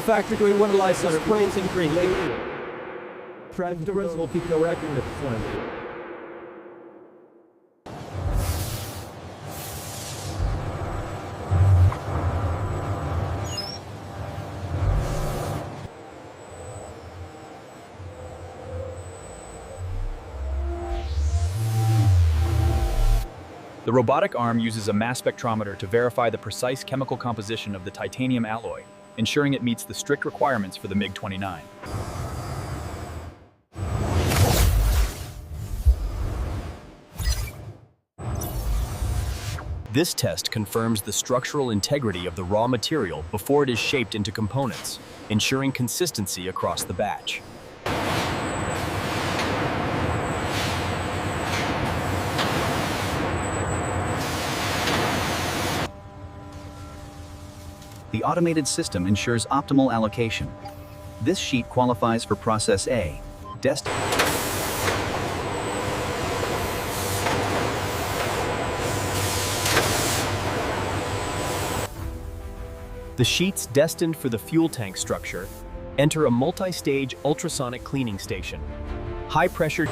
factory one license planes in green lake. Tractors will keep the record at front. The robotic arm uses a mass spectrometer to verify the precise chemical composition of the titanium alloy, ensuring it meets the strict requirements for the MiG-29. This test confirms the structural integrity of the raw material before it is shaped into components, ensuring consistency across the batch. The automated system ensures optimal allocation. This sheet qualifies for Process A, destined. The sheets destined for the fuel tank structure enter a multi-stage ultrasonic cleaning station. High-pressure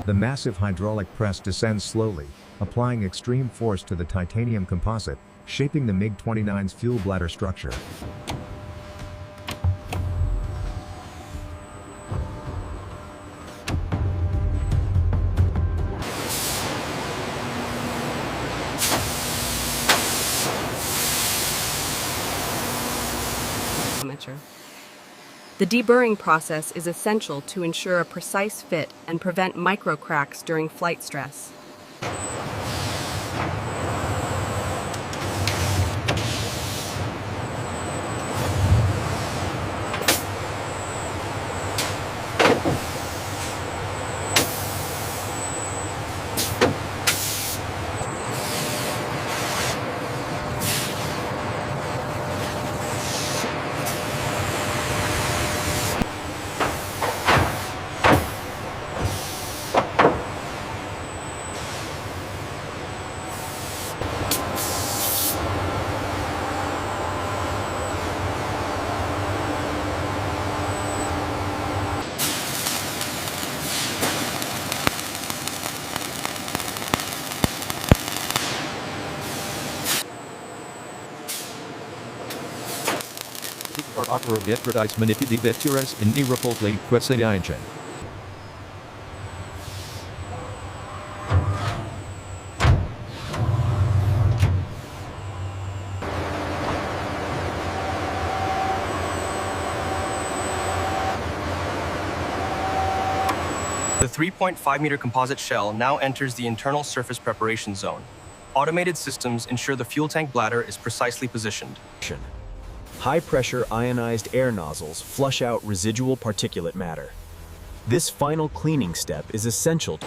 The massive hydraulic press descends slowly, applying extreme force to the titanium composite, shaping the MiG-29's fuel bladder structure. The deburring process is essential to ensure a precise fit and prevent micro cracks during flight stress. Aviation manipulative in Aviation Aviation. The 3.5-meter composite shell now enters the internal surface preparation zone. Automated systems ensure the fuel tank bladder is precisely positioned. High-pressure ionized air nozzles flush out residual particulate matter. This final cleaning step is essential.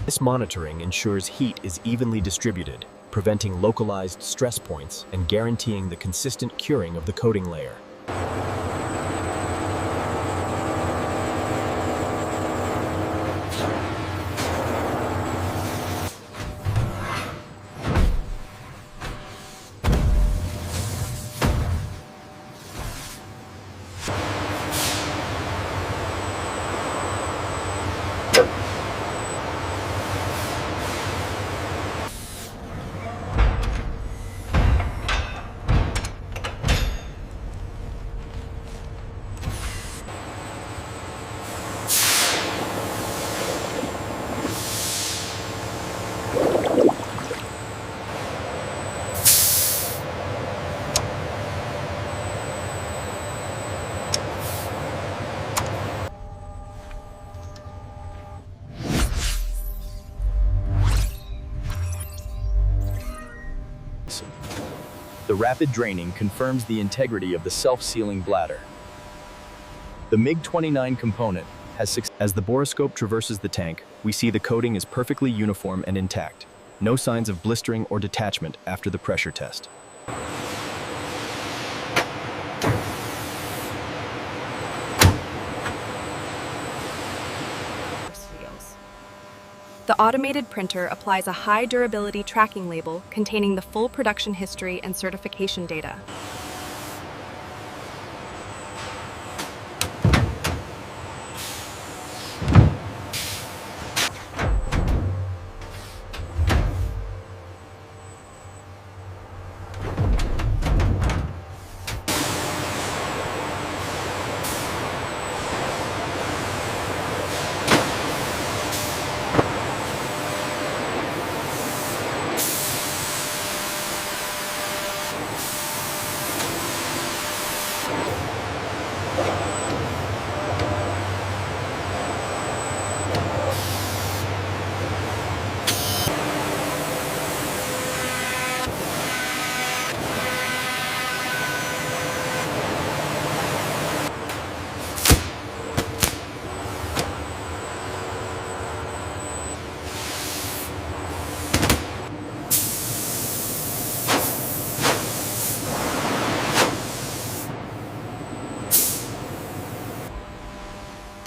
This monitoring ensures heat is evenly distributed, preventing localized stress points and guaranteeing the consistent curing of the coating layer. The rapid draining confirms the integrity of the self-sealing bladder. The MiG-29 component has As the borescope traverses the tank, we see the coating is perfectly uniform and intact. No signs of blistering or detachment after the pressure test. The automated printer applies a high durability tracking label containing the full production history and certification data.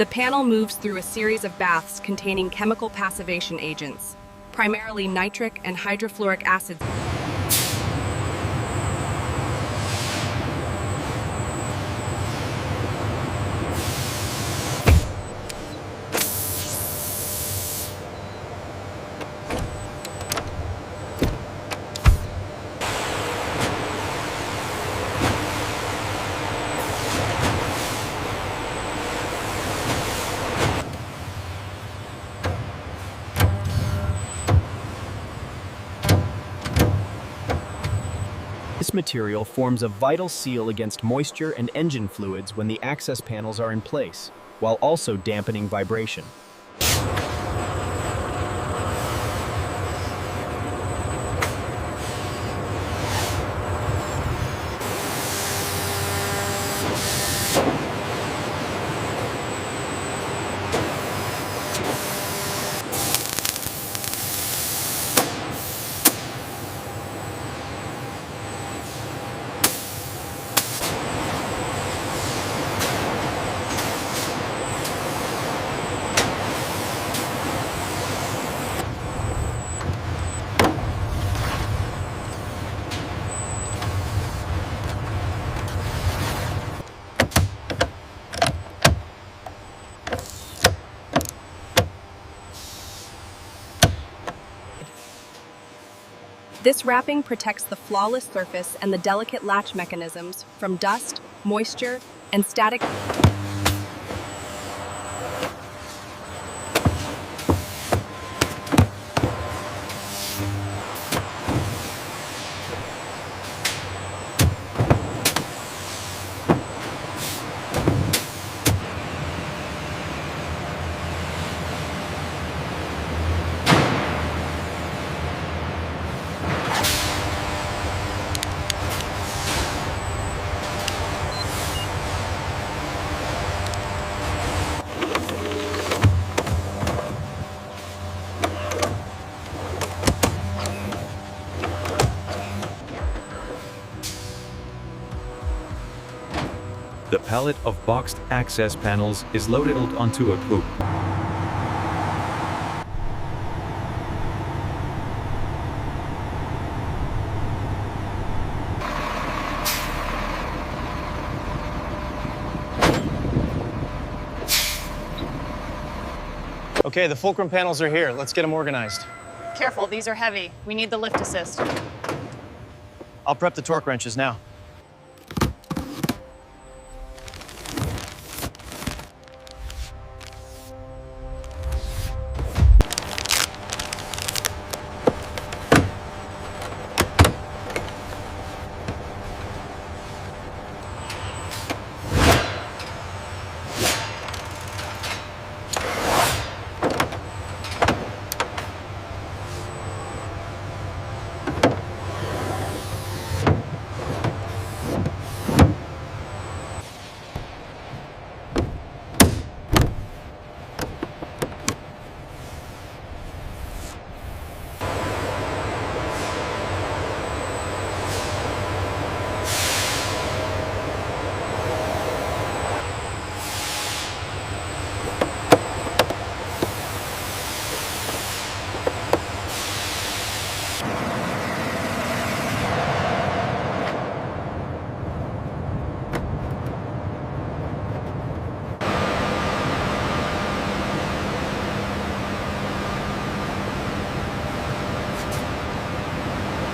The panel moves through a series of baths containing chemical passivation agents, primarily nitric and hydrofluoric acids. This material forms a vital seal against moisture and engine fluids when the access panels are in place, while also dampening vibration. This wrapping protects the flawless surface and the delicate latch mechanisms from dust, moisture, and static. The pallet of boxed access panels is loaded onto a hoop. Okay, the Fulcrum panels are here. Let's get them organized. Careful, these are heavy. We need the lift assist. I'll prep the torque wrenches now.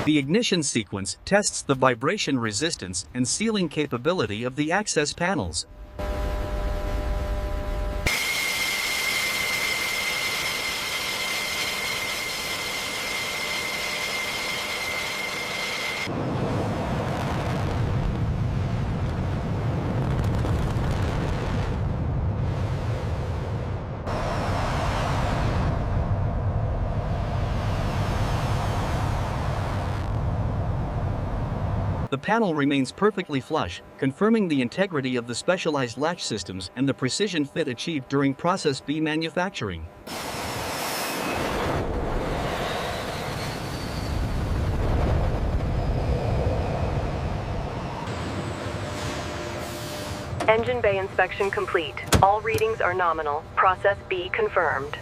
The ignition sequence tests the vibration resistance and sealing capability of the access panels. The panel remains perfectly flush, confirming the integrity of the specialized latch systems and the precision fit achieved during Process B manufacturing. Engine bay inspection complete. All readings are nominal. Process B confirmed.